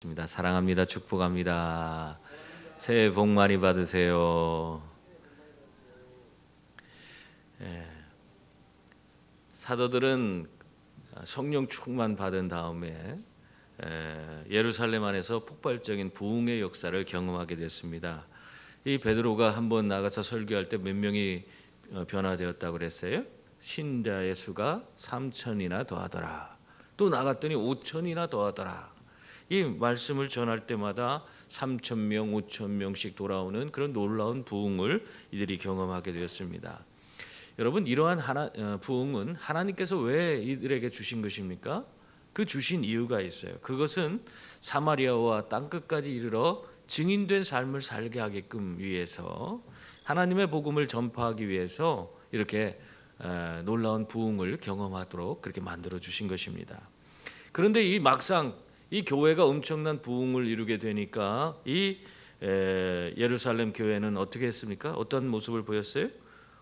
사랑합니다. 축복합니다. 새해 복 많이 받으세요. 사도들은 성령 충만 받은 다음에 예루살렘 안에서 폭발적인 부흥의 역사를 경험하게 됐습니다. 이 베드로가 한번 나가서 설교할 때 몇 명이 변화되었다고 그랬어요? 신자의 수가 3,000이나 더하더라. 또 나갔더니 5,000이나 더하더라. 이 말씀을 전할 때마다 3,000명, 5,000명씩 돌아오는 그런 놀라운 부흥을 이들이 경험하게 되었습니다. 여러분, 이러한 부흥은 하나님께서 왜 이들에게 주신 것입니까? 그 주신 이유가 있어요. 그것은 사마리아와 땅끝까지 이르러 증인된 삶을 살게 하게끔 위해서, 하나님의 복음을 전파하기 위해서 이렇게 놀라운 부흥을 경험하도록 그렇게 만들어 주신 것입니다. 그런데 이 막상 이 교회가 엄청난 부흥을 이루게 되니까 이 예루살렘 교회는 어떻게 했습니까? 어떤 모습을 보였어요?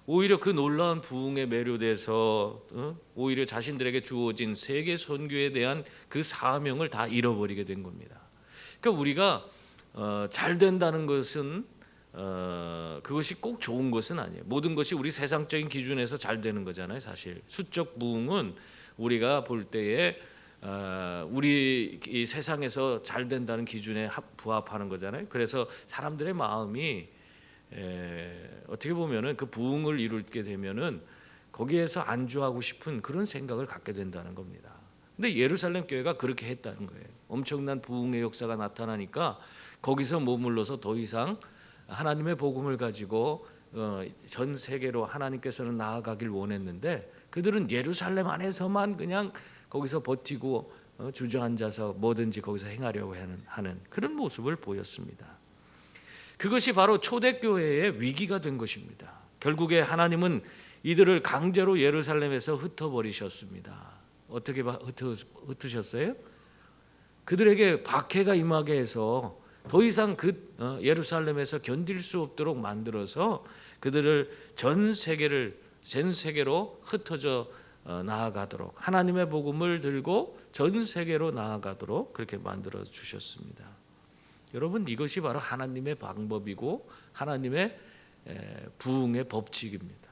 오히려 그 놀라운 부흥에 매료돼서 오히려 자신들에게 주어진 세계 선교에 대한 그 사명을 다 잃어버리게 된 겁니다. 그러니까 우리가 잘 된다는 것은 그것이 꼭 좋은 것은 아니에요. 모든 것이 우리 세상적인 기준에서 잘 되는 거잖아요. 사실 수적 부흥은 우리가 볼 때에 우리 이 세상에서 잘 된다는 기준에 부합하는 거잖아요. 그래서 사람들의 마음이 어떻게 보면은 그 부흥을 이루게 되면은 거기에서 안주하고 싶은 그런 생각을 갖게 된다는 겁니다. 근데 예루살렘 교회가 그렇게 했다는 거예요. 엄청난 부흥의 역사가 나타나니까 거기서 머물러서 더 이상 하나님의 복음을 가지고 전 세계로 하나님께서는 나아가길 원했는데, 그들은 예루살렘 안에서만 그냥 거기서 버티고 주저앉아서 뭐든지 거기서 행하려고 하는 그런 모습을 보였습니다. 그것이 바로 초대교회의 위기가 된 것입니다. 결국에 하나님은 이들을 강제로 예루살렘에서 흩어버리셨습니다. 어떻게 흩으셨어요? 그들에게 박해가 임하게 해서 더 이상 그 예루살렘에서 견딜 수 없도록 만들어서 그들을 전 세계로 흩어져 나아가도록, 하나님의 복음을 들고 전 세계로 나아가도록 그렇게 만들어 주셨습니다. 여러분, 이것이 바로 하나님의 방법이고 하나님의 부흥의 법칙입니다.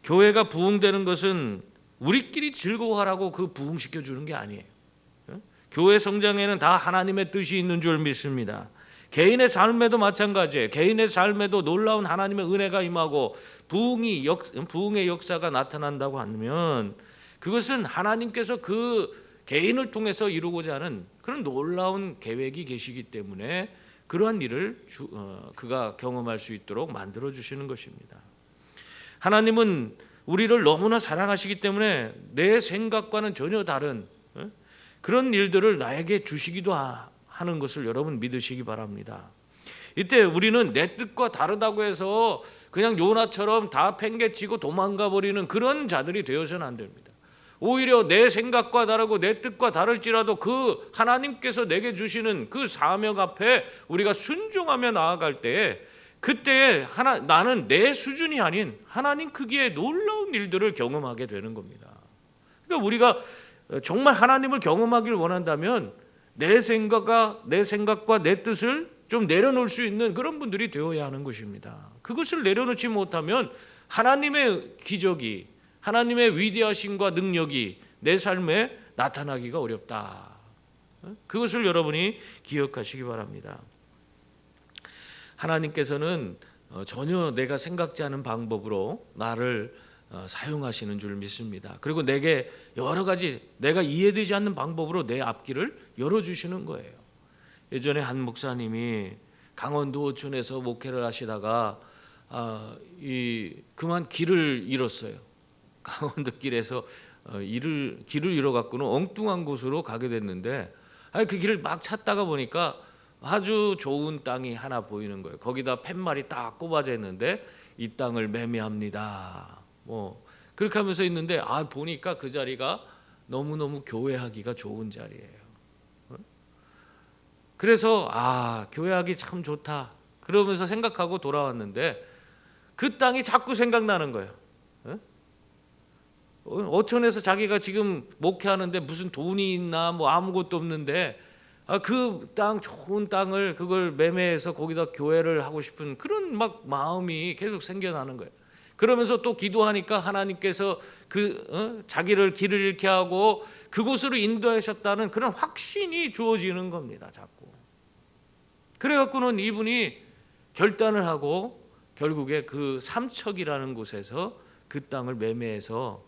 교회가 부흥되는 것은 우리끼리 즐거워하라고 그 부흥시켜 주는 게 아니에요. 교회 성장에는 다 하나님의 뜻이 있는 줄 믿습니다. 개인의 삶에도 마찬가지예요. 개인의 삶에도 놀라운 하나님의 은혜가 임하고 부흥의 역사가 나타난다고 하면 그것은 하나님께서 그 개인을 통해서 이루고자 하는 그런 놀라운 계획이 계시기 때문에 그러한 일을 그가 경험할 수 있도록 만들어 주시는 것입니다. 하나님은 우리를 너무나 사랑하시기 때문에 내 생각과는 전혀 다른 그런 일들을 나에게 주시기도 하는 것을 여러분 믿으시기 바랍니다. 이때 우리는 내 뜻과 다르다고 해서 그냥 요나처럼 다 팽개치고 도망가 버리는 그런 자들이 되어서는 안 됩니다. 오히려 내 생각과 다르고 내 뜻과 다를지라도 그 하나님께서 내게 주시는 그 사명 앞에 우리가 순종하며 나아갈 때에, 그때에 나는 내 수준이 아닌 하나님 크기의 놀라운 일들을 경험하게 되는 겁니다. 그러니까 우리가 정말 하나님을 경험하기를 원한다면 내 생각과 내 뜻을 좀 내려놓을 수 있는 그런 분들이 되어야 하는 것입니다. 그것을 내려놓지 못하면 하나님의 기적이, 하나님의 위대하심과 능력이 내 삶에 나타나기가 어렵다. 그것을 여러분이 기억하시기 바랍니다. 하나님께서는 전혀 내가 생각지 않은 방법으로 나를 사용하시는 줄 믿습니다. 그리고 내게 여러 가지 내가 이해되지 않는 방법으로 내 앞길을 열어주시는 거예요. 예전에 한 목사님이 강원도 어촌에서 목회를 하시다가 그만 길을 잃었어요. 강원도 길에서 길을 잃어갖고는 엉뚱한 곳으로 가게 됐는데, 그 길을 막 찾다가 보니까 아주 좋은 땅이 하나 보이는 거예요. 거기다 팻말이 딱 꼽아져 있는데 이 땅을 매매합니다. 그렇게 하면서 있는데 보니까 그 자리가 너무너무 교회하기가 좋은 자리예요. 그래서 교회하기 참 좋다 그러면서 생각하고 돌아왔는데 그 땅이 자꾸 생각나는 거예요. 어촌에서 자기가 지금 목회하는데 무슨 돈이 있나 아무것도 없는데 그 땅, 좋은 땅을 그걸 매매해서 거기다 교회를 하고 싶은 그런 막 마음이 계속 생겨나는 거예요. 그러면서 또 기도하니까 하나님께서 자기를 길을 잃게 하고 그곳으로 인도하셨다는 그런 확신이 주어지는 겁니다. 자꾸. 그래갖고는 이분이 결단을 하고 결국에 그 삼척이라는 곳에서 그 땅을 매매해서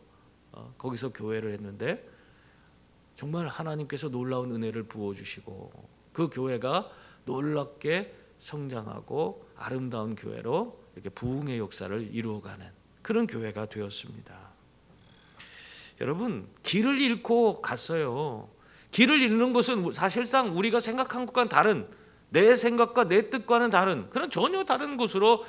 거기서 교회를 했는데, 정말 하나님께서 놀라운 은혜를 부어주시고 그 교회가 놀랍게 성장하고 아름다운 교회로 이렇게 부흥의 역사를 이루어가는 그런 교회가 되었습니다. 여러분, 길을 잃고 갔어요. 길을 잃는 것은 사실상 우리가 생각한 것과는 다른, 내 생각과 내 뜻과는 다른, 그런 전혀 다른 곳으로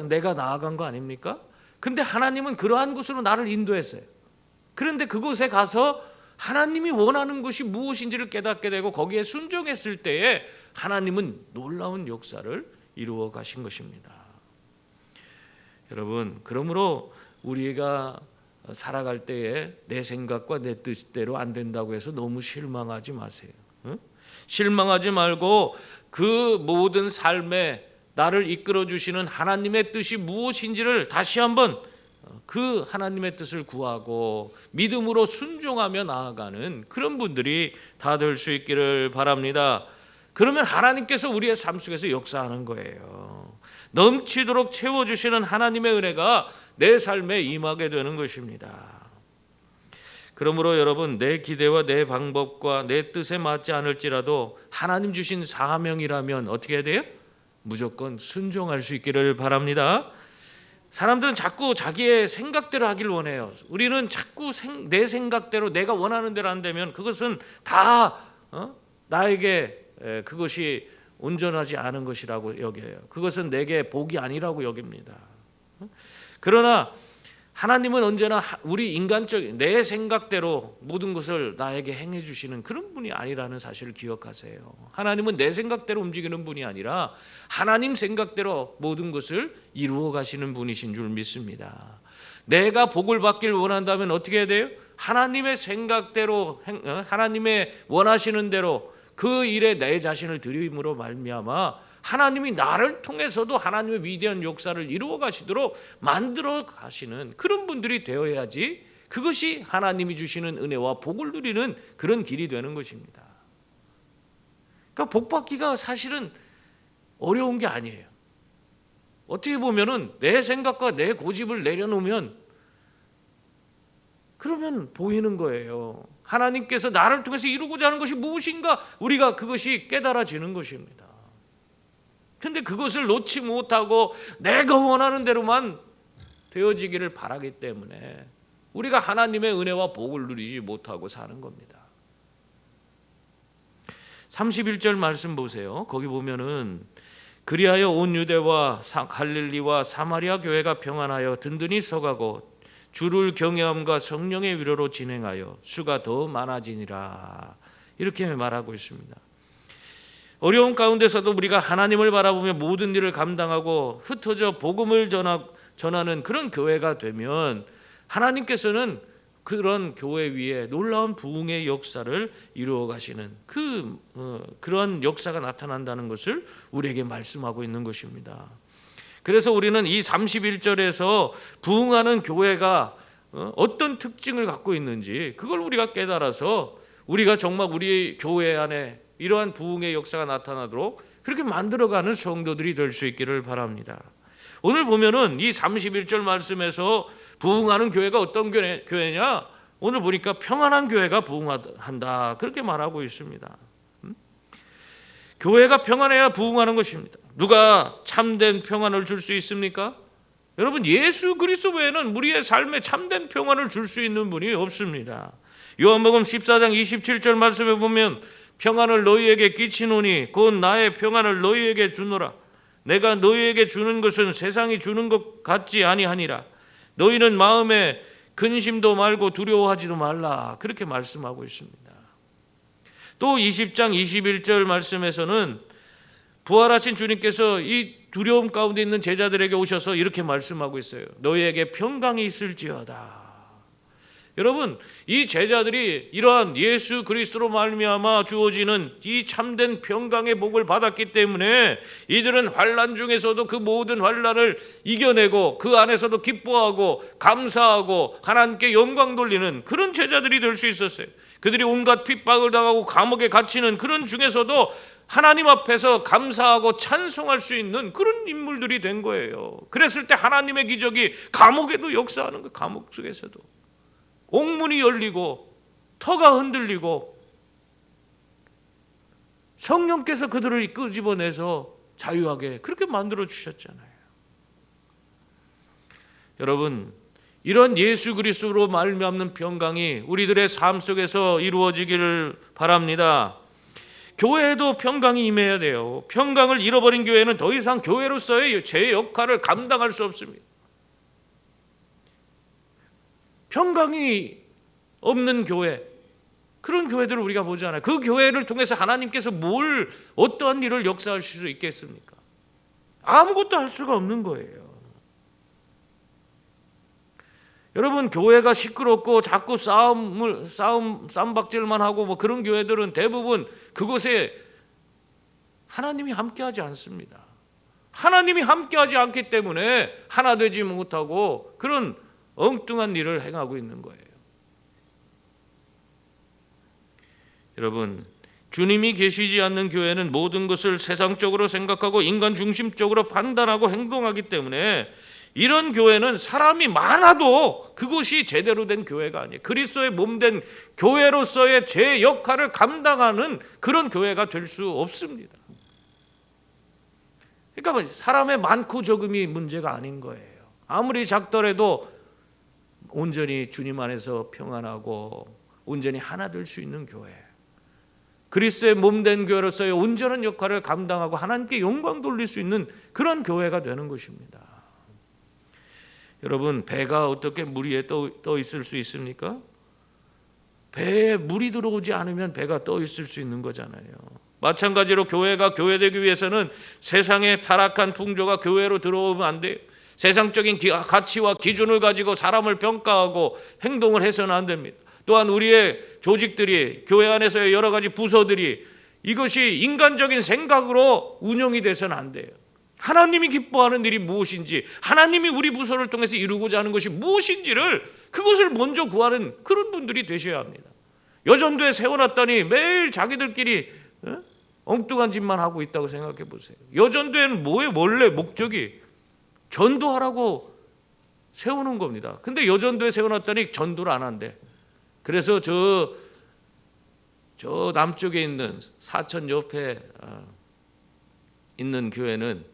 내가 나아간 거 아닙니까? 근데 하나님은 그러한 곳으로 나를 인도했어요. 그런데 그곳에 가서 하나님이 원하는 것이 무엇인지를 깨닫게 되고 거기에 순종했을 때에 하나님은 놀라운 역사를 이루어 가신 것입니다. 여러분, 그러므로 우리가 살아갈 때에 내 생각과 내 뜻대로 안 된다고 해서 너무 실망하지 마세요. 실망하지 말고 그 모든 삶에 나를 이끌어 주시는 하나님의 뜻이 무엇인지를 다시 한번 그 하나님의 뜻을 구하고 믿음으로 순종하며 나아가는 그런 분들이 다 될 수 있기를 바랍니다. 그러면 하나님께서 우리의 삶 속에서 역사하는 거예요. 넘치도록 채워주시는 하나님의 은혜가 내 삶에 임하게 되는 것입니다. 그러므로 여러분, 내 기대와 내 방법과 내 뜻에 맞지 않을지라도 하나님 주신 사명이라면 어떻게 해야 돼요? 무조건 순종할 수 있기를 바랍니다. 사람들은 자꾸 자기의 생각대로 하길 원해요. 우리는 자꾸 내 생각대로, 내가 원하는 대로 안 되면 그것은 다 나에게 그것이 온전하지 않은 것이라고 여겨요. 그것은 내게 복이 아니라고 여깁니다. 그러나 하나님은 언제나 우리 인간적인 내 생각대로 모든 것을 나에게 행해 주시는 그런 분이 아니라는 사실을 기억하세요. 하나님은 내 생각대로 움직이는 분이 아니라 하나님 생각대로 모든 것을 이루어 가시는 분이신 줄 믿습니다. 내가 복을 받길 원한다면 어떻게 해야 돼요? 하나님의 생각대로, 하나님의 원하시는 대로 그 일에 내 자신을 드림으로 말미암아 하나님이 나를 통해서도 하나님의 위대한 역사를 이루어 가시도록 만들어 가시는 그런 분들이 되어야지 그것이 하나님이 주시는 은혜와 복을 누리는 그런 길이 되는 것입니다. 그러니까 복 받기가 사실은 어려운 게 아니에요. 어떻게 보면은 내 생각과 내 고집을 내려놓으면 그러면 보이는 거예요. 하나님께서 나를 통해서 이루고자 하는 것이 무엇인가 우리가 그것이 깨달아지는 것입니다. 근데 그것을 놓지 못하고 내가 원하는 대로만 되어지기를 바라기 때문에 우리가 하나님의 은혜와 복을 누리지 못하고 사는 겁니다. 31절 말씀 보세요. 거기 보면은 그리하여 온 유대와 갈릴리와 사마리아 교회가 평안하여 든든히 서가고 주를 경외함과 성령의 위로로 진행하여 수가 더 많아지니라, 이렇게 말하고 있습니다. 어려운 가운데서도 우리가 하나님을 바라보며 모든 일을 감당하고 흩어져 복음을 전하는 그런 교회가 되면 하나님께서는 그런 교회 위에 놀라운 부흥의 역사를 이루어 가시는 그런 역사가 나타난다는 것을 우리에게 말씀하고 있는 것입니다. 그래서 우리는 이 31절에서 부흥하는 교회가 어떤 특징을 갖고 있는지 그걸 우리가 깨달아서 우리가 정말 우리 교회 안에 이러한 부흥의 역사가 나타나도록 그렇게 만들어가는 성도들이 될 수 있기를 바랍니다. 오늘 보면은 이 31절 말씀에서 부흥하는 교회가 어떤 교회냐? 오늘 보니까 평안한 교회가 부흥한다, 그렇게 말하고 있습니다. 교회가 평안해야 부흥하는 것입니다. 누가 참된 평안을 줄 수 있습니까? 여러분, 예수 그리스도 외에는 우리의 삶에 참된 평안을 줄 수 있는 분이 없습니다. 요한복음 14장 27절 말씀에 보면 평안을 너희에게 끼치노니 곧 나의 평안을 너희에게 주노라. 내가 너희에게 주는 것은 세상이 주는 것 같지 아니하니라. 너희는 마음에 근심도 말고 두려워하지도 말라, 그렇게 말씀하고 있습니다. 또 20장 21절 말씀에서는 부활하신 주님께서 이 두려움 가운데 있는 제자들에게 오셔서 이렇게 말씀하고 있어요. 너희에게 평강이 있을지어다. 여러분, 이 제자들이 이러한 예수 그리스도로 말미암아 주어지는 이 참된 평강의 복을 받았기 때문에 이들은 환난 중에서도 그 모든 환난을 이겨내고 그 안에서도 기뻐하고 감사하고 하나님께 영광 돌리는 그런 제자들이 될 수 있었어요. 그들이 온갖 핍박을 당하고 감옥에 갇히는 그런 중에서도 하나님 앞에서 감사하고 찬송할 수 있는 그런 인물들이 된 거예요. 그랬을 때 하나님의 기적이 감옥에도 역사하는 거예요. 감옥 속에서도 옥문이 열리고 터가 흔들리고 성령께서 그들을 끄집어내서 자유하게 그렇게 만들어 주셨잖아요. 여러분, 이런 예수 그리스도로 말미암는 평강이 우리들의 삶 속에서 이루어지기를 바랍니다. 교회에도 평강이 임해야 돼요. 평강을 잃어버린 교회는 더 이상 교회로서의 제 역할을 감당할 수 없습니다. 평강이 없는 교회, 그런 교회들을 우리가 보잖아요. 그 교회를 통해서 하나님께서 어떠한 일을 역사하실 수 있겠습니까? 아무것도 할 수가 없는 거예요. 여러분, 교회가 시끄럽고 자꾸 싸움박질만 하고 뭐 그런 교회들은 대부분 그곳에 하나님이 함께하지 않습니다. 하나님이 함께하지 않기 때문에 하나 되지 못하고 그런 엉뚱한 일을 행하고 있는 거예요. 여러분, 주님이 계시지 않는 교회는 모든 것을 세상적으로 생각하고 인간 중심적으로 판단하고 행동하기 때문에 이런 교회는 사람이 많아도 그것이 제대로 된 교회가 아니에요. 그리스도의 몸된 교회로서의 제 역할을 감당하는 그런 교회가 될 수 없습니다. 그러니까 사람의 많고 적음이 문제가 아닌 거예요. 아무리 작더라도 온전히 주님 안에서 평안하고 온전히 하나 될 수 있는 교회, 그리스도의 몸된 교회로서의 온전한 역할을 감당하고 하나님께 영광 돌릴 수 있는 그런 교회가 되는 것입니다. 여러분, 배가 어떻게 물 위에 떠 있을 수 있습니까? 배에 물이 들어오지 않으면 배가 떠 있을 수 있는 거잖아요. 마찬가지로 교회가 교회되기 위해서는 세상의 타락한 풍조가 교회로 들어오면 안 돼요. 세상적인 가치와 기준을 가지고 사람을 평가하고 행동을 해서는 안 됩니다. 또한 우리의 조직들이, 교회 안에서의 여러 가지 부서들이 이것이 인간적인 생각으로 운영이 돼서는 안 돼요. 하나님이 기뻐하는 일이 무엇인지, 하나님이 우리 부서를 통해서 이루고자 하는 것이 무엇인지를 그것을 먼저 구하는 그런 분들이 되셔야 합니다. 여전도에 세워놨더니 매일 자기들끼리 엉뚱한 짓만 하고 있다고 생각해 보세요. 여전도에는 뭐예요? 원래 목적이 전도하라고 세우는 겁니다. 근데 여전도에 세워놨더니 전도를 안 한대. 그래서 저 남쪽에 있는 사천 옆에 있는 교회는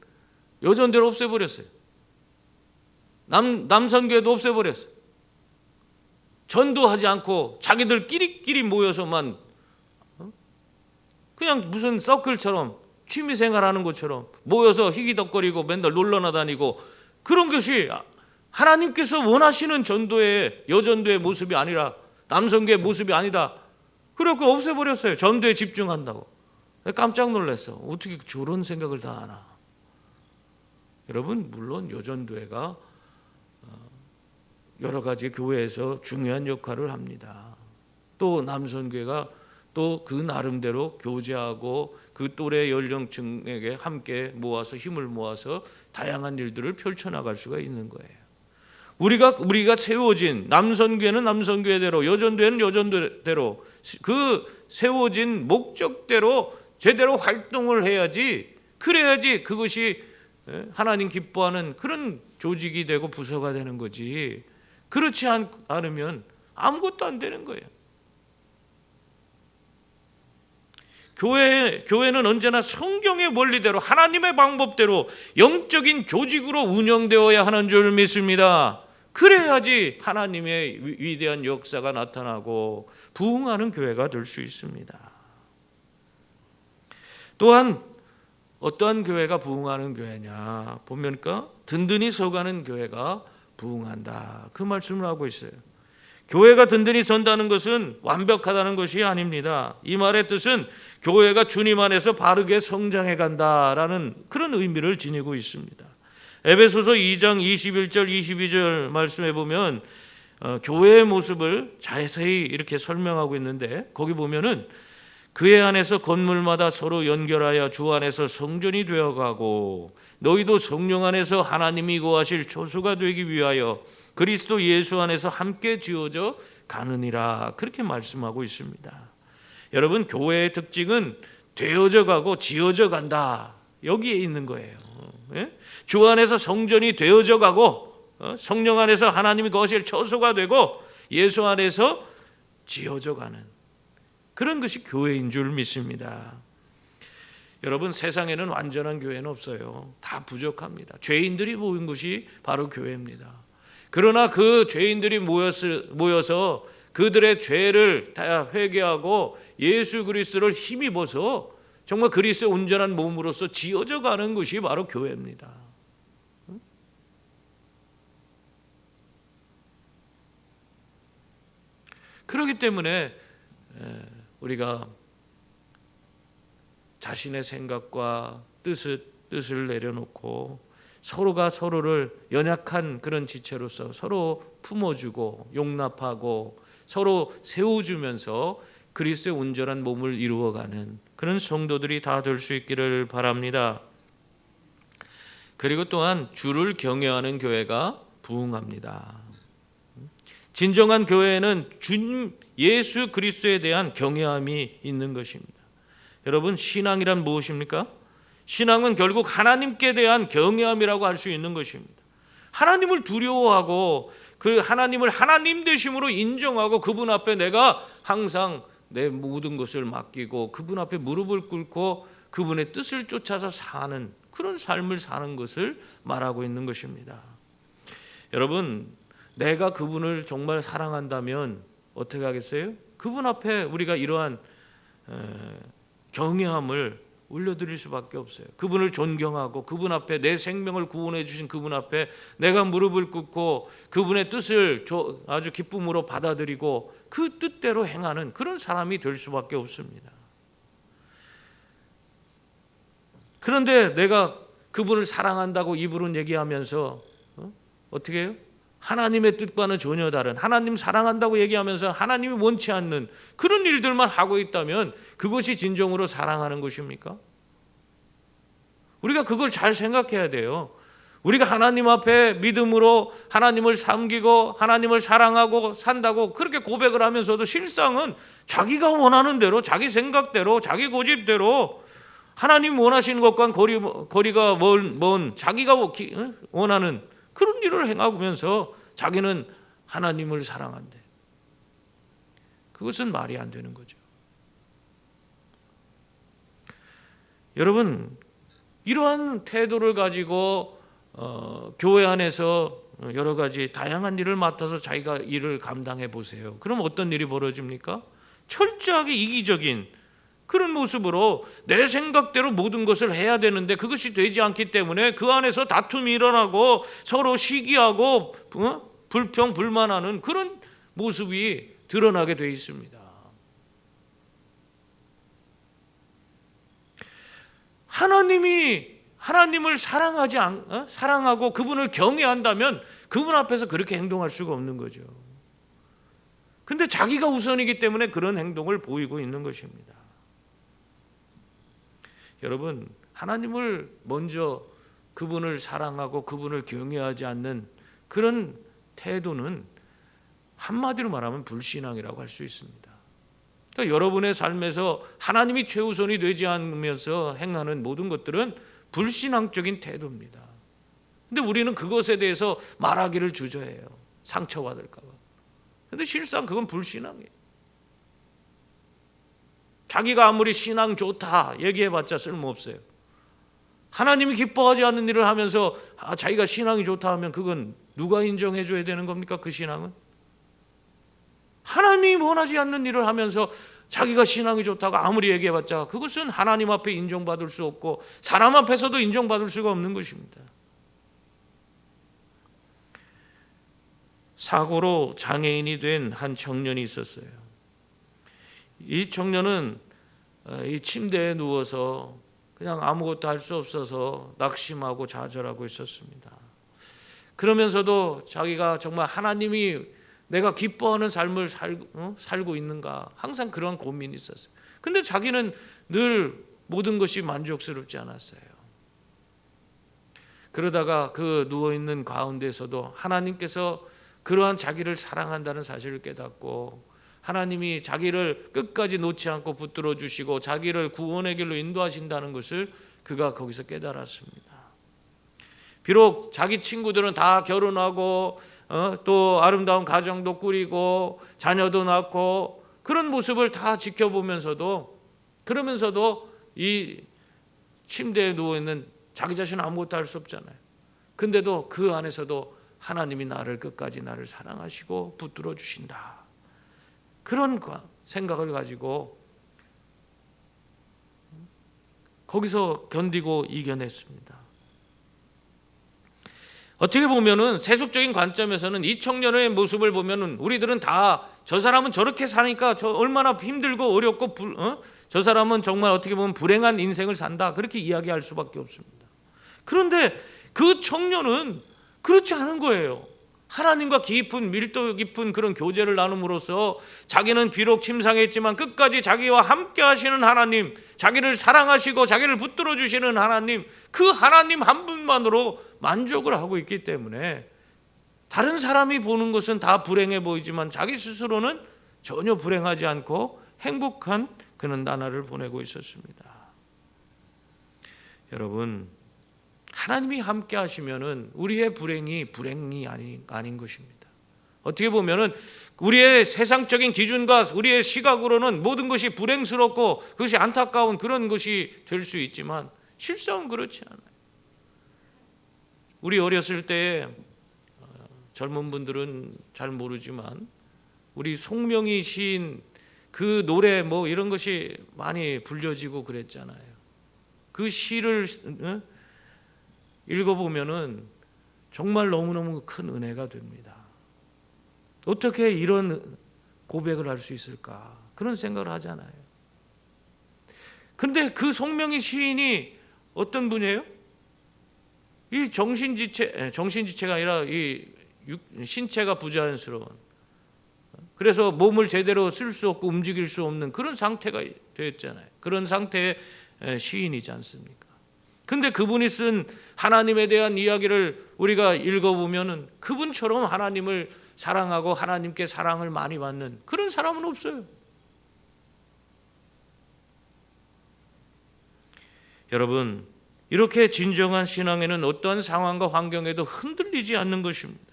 여전도를 없애버렸어요. 남선교회도 없애버렸어요. 전도하지 않고 자기들끼리 모여서만 그냥 무슨 서클처럼 취미생활하는 것처럼 모여서 희기덕거리고 맨날 놀러나 다니고, 그런 것이 하나님께서 원하시는 전도의 여전도의 모습이 아니라, 남선교의 모습이 아니다. 그래서 없애버렸어요. 전도에 집중한다고. 깜짝 놀랐어. 어떻게 저런 생각을 다 하나. 여러분, 물론 여전도회가 여러 가지 교회에서 중요한 역할을 합니다. 또 남선교회가 또 그 나름대로 교제하고 그 또래 연령층에게 함께 모아서 힘을 모아서 다양한 일들을 펼쳐나갈 수가 있는 거예요. 우리가 세워진 남선교회는 남선교회대로, 여전도회는 여전도대로 그 세워진 목적대로 제대로 활동을 해야지, 그래야지 그것이 하나님 기뻐하는 그런 조직이 되고 부서가 되는 거지. 그렇지 않으면 아무것도 안 되는 거예요. 교회는 언제나 성경의 원리대로, 하나님의 방법대로 영적인 조직으로 운영되어야 하는 줄 믿습니다. 그래야지 하나님의 위대한 역사가 나타나고 부흥하는 교회가 될 수 있습니다. 또한 어떠한 교회가 부흥하는 교회냐 보면까, 든든히 서가는 교회가 부흥한다, 그 말씀을 하고 있어요. 교회가 든든히 선다는 것은 완벽하다는 것이 아닙니다. 이 말의 뜻은 교회가 주님 안에서 바르게 성장해 간다라는 그런 의미를 지니고 있습니다. 에베소서 2장 21절 22절 말씀해 보면 교회의 모습을 자세히 이렇게 설명하고 있는데, 거기 보면은 그의 안에서 건물마다 서로 연결하여 주 안에서 성전이 되어가고 너희도 성령 안에서 하나님이 거하실 초소가 되기 위하여 그리스도 예수 안에서 함께 지어져 가느니라, 그렇게 말씀하고 있습니다. 여러분, 교회의 특징은 되어져 가고 지어져 간다, 여기에 있는 거예요. 주 안에서 성전이 되어져 가고 성령 안에서 하나님이 거하실 초소가 되고 예수 안에서 지어져 가는 그런 것이 교회인 줄 믿습니다. 여러분, 세상에는 완전한 교회는 없어요. 다 부족합니다. 죄인들이 모인 것이 바로 교회입니다. 그러나 그 죄인들이 모여서 그들의 죄를 다 회개하고 예수 그리스도를 힘입어서 정말 그리스도의 온전한 몸으로서 지어져 가는 것이 바로 교회입니다. 그렇기 때문에 우리가 자신의 생각과 뜻을 내려놓고 서로가 서로를 연약한 그런 지체로서 서로 품어주고 용납하고 서로 세워주면서 그리스도의 온전한 몸을 이루어가는 그런 성도들이 다 될 수 있기를 바랍니다. 그리고 또한 주를 경외하는 교회가 부흥합니다. 진정한 교회에는 주님 예수 그리스도에 대한 경외함이 있는 것입니다. 여러분, 신앙이란 무엇입니까? 신앙은 결국 하나님께 대한 경외함이라고 할 수 있는 것입니다. 하나님을 두려워하고 그 하나님을 하나님 되심으로 인정하고 그분 앞에 내가 항상 내 모든 것을 맡기고 그분 앞에 무릎을 꿇고 그분의 뜻을 쫓아서 사는 그런 삶을 사는 것을 말하고 있는 것입니다. 여러분, 내가 그분을 정말 사랑한다면 어떻게 하겠어요? 그분 앞에 우리가 이러한 경외함을 올려드릴 수밖에 없어요. 그분을 존경하고 그분 앞에 내 생명을 구원해 주신 그분 앞에 내가 무릎을 꿇고 그분의 뜻을 아주 기쁨으로 받아들이고 그 뜻대로 행하는 그런 사람이 될 수밖에 없습니다. 그런데 내가 그분을 사랑한다고 입으로는 얘기하면서 어떻게 해요? 하나님의 뜻과는 전혀 다른, 하나님 사랑한다고 얘기하면서 하나님이 원치 않는 그런 일들만 하고 있다면 그것이 진정으로 사랑하는 것입니까? 우리가 그걸 잘 생각해야 돼요. 우리가 하나님 앞에 믿음으로 하나님을 섬기고 하나님을 사랑하고 산다고 그렇게 고백을 하면서도 실상은 자기가 원하는 대로, 자기 생각대로, 자기 고집대로 하나님 원하시는 것과는 거리가 먼 자기가 원하는 그런 일을 행하면서 자기는 하나님을 사랑한대. 그것은 말이 안 되는 거죠. 여러분, 이러한 태도를 가지고 교회 안에서 여러 가지 다양한 일을 맡아서 자기가 일을 감당해 보세요. 그럼 어떤 일이 벌어집니까? 철저하게 이기적인 그런 모습으로 내 생각대로 모든 것을 해야 되는데 그것이 되지 않기 때문에 그 안에서 다툼이 일어나고 서로 시기하고 불평 불만하는 그런 모습이 드러나게 되어 있습니다. 하나님을 사랑하고 그분을 경외한다면 그분 앞에서 그렇게 행동할 수가 없는 거죠. 근데 자기가 우선이기 때문에 그런 행동을 보이고 있는 것입니다. 여러분, 하나님을 먼저 그분을 사랑하고 그분을 경외하지 않는 그런 태도는 한마디로 말하면 불신앙이라고 할 수 있습니다. 그러니까 여러분의 삶에서 하나님이 최우선이 되지 않으면서 행하는 모든 것들은 불신앙적인 태도입니다. 근데 우리는 그것에 대해서 말하기를 주저해요. 상처받을까 봐. 근데 실상 그건 불신앙이에요. 자기가 아무리 신앙 좋다 얘기해봤자 쓸모없어요. 하나님이 기뻐하지 않는 일을 하면서 자기가 신앙이 좋다 하면 그건 누가 인정해 줘야 되는 겁니까? 그 신앙은? 하나님이 원하지 않는 일을 하면서 자기가 신앙이 좋다고 아무리 얘기해봤자 그것은 하나님 앞에 인정받을 수 없고 사람 앞에서도 인정받을 수가 없는 것입니다. 사고로 장애인이 된 한 청년이 있었어요. 이 청년은 이 침대에 누워서 그냥 아무것도 할 수 없어서 낙심하고 좌절하고 있었습니다. 그러면서도 자기가 정말 하나님이 내가 기뻐하는 삶을 살고 있는가? 항상 그런 고민이 있었어요. 근데 자기는 늘 모든 것이 만족스럽지 않았어요. 그러다가 그 누워있는 가운데서도 하나님께서 그러한 자기를 사랑한다는 사실을 깨닫고 하나님이 자기를 끝까지 놓지 않고 붙들어 주시고 자기를 구원의 길로 인도하신다는 것을 그가 거기서 깨달았습니다. 비록 자기 친구들은 다 결혼하고 또 아름다운 가정도 꾸리고 자녀도 낳고 그런 모습을 다 지켜보면서도 그러면서도 이 침대에 누워있는 자기 자신은 아무것도 할 수 없잖아요. 근데도 그 안에서도 하나님이 나를 끝까지 나를 사랑하시고 붙들어 주신다. 그런 생각을 가지고 거기서 견디고 이겨냈습니다. 어떻게 보면은 세속적인 관점에서는 이 청년의 모습을 보면은 우리들은 다 저 사람은 저렇게 사니까 저 얼마나 힘들고 어렵고 저 사람은 정말 어떻게 보면 불행한 인생을 산다 그렇게 이야기할 수밖에 없습니다. 그런데 그 청년은 그렇지 않은 거예요. 하나님과 깊은 밀도 깊은 그런 교제를 나눔으로써 자기는 비록 침상했지만 끝까지 자기와 함께 하시는 하나님, 자기를 사랑하시고 자기를 붙들어 주시는 하나님, 그 하나님 한 분만으로 만족을 하고 있기 때문에 다른 사람이 보는 것은 다 불행해 보이지만 자기 스스로는 전혀 불행하지 않고 행복한 그런 나날을 보내고 있었습니다. 여러분, 하나님이 함께 하시면은 우리의 불행이 아닌 것입니다. 어떻게 보면은 우리의 세상적인 기준과 우리의 시각으로는 모든 것이 불행스럽고 그것이 안타까운 그런 것이 될 수 있지만 실상은 그렇지 않아요. 우리 어렸을 때에 젊은 분들은 잘 모르지만 우리 송명희 시인 그 노래 뭐 이런 것이 많이 불려지고 그랬잖아요. 그 시를 읽어보면은 정말 너무너무 큰 은혜가 됩니다. 어떻게 이런 고백을 할 수 있을까? 그런 생각을 하잖아요. 그런데 그 송명희 시인이 어떤 분이에요? 이 정신지체가 아니라 이 신체가 부자연스러운, 그래서 몸을 제대로 쓸 수 없고 움직일 수 없는 그런 상태가 되었잖아요. 그런 상태의 시인이지 않습니까? 근데 그분이 쓴 하나님에 대한 이야기를 우리가 읽어보면은 그분처럼 하나님을 사랑하고 하나님께 사랑을 많이 받는 그런 사람은 없어요. 여러분, 이렇게 진정한 신앙에는 어떠한 상황과 환경에도 흔들리지 않는 것입니다.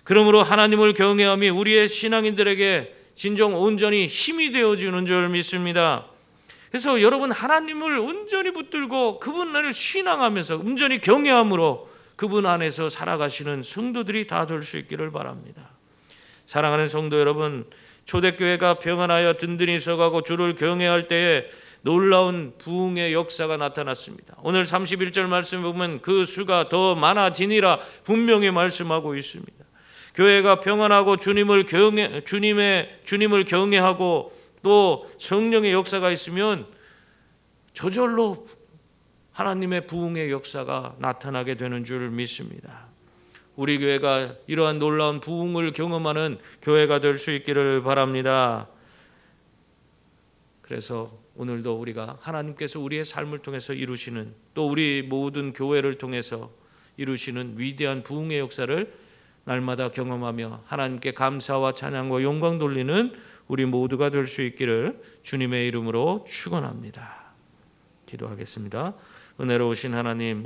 그러므로 하나님을 경외함이 우리의 신앙인들에게 진정 온전히 힘이 되어주는 줄 믿습니다. 그래서 여러분, 하나님을 온전히 붙들고 그분을 신앙하면서 온전히 경외함으로 그분 안에서 살아가시는 성도들이 다 될 수 있기를 바랍니다. 사랑하는 성도 여러분, 초대교회가 평안하여 든든히 서가고 주를 경외할 때에 놀라운 부흥의 역사가 나타났습니다. 오늘 31절 말씀에 보면 그 수가 더 많아지니라 분명히 말씀하고 있습니다. 교회가 평안하고 주님을 경외하고 또 성령의 역사가 있으면 저절로 하나님의 부흥의 역사가 나타나게 되는 줄 믿습니다. 우리 교회가 이러한 놀라운 부흥을 경험하는 교회가 될 수 있기를 바랍니다. 그래서 오늘도 우리가 하나님께서 우리의 삶을 통해서 이루시는, 또 우리 모든 교회를 통해서 이루시는 위대한 부흥의 역사를 날마다 경험하며 하나님께 감사와 찬양과 영광 돌리는 우리 모두가 될 수 있기를 주님의 이름으로 축원합니다. 기도하겠습니다. 은혜로우신 하나님,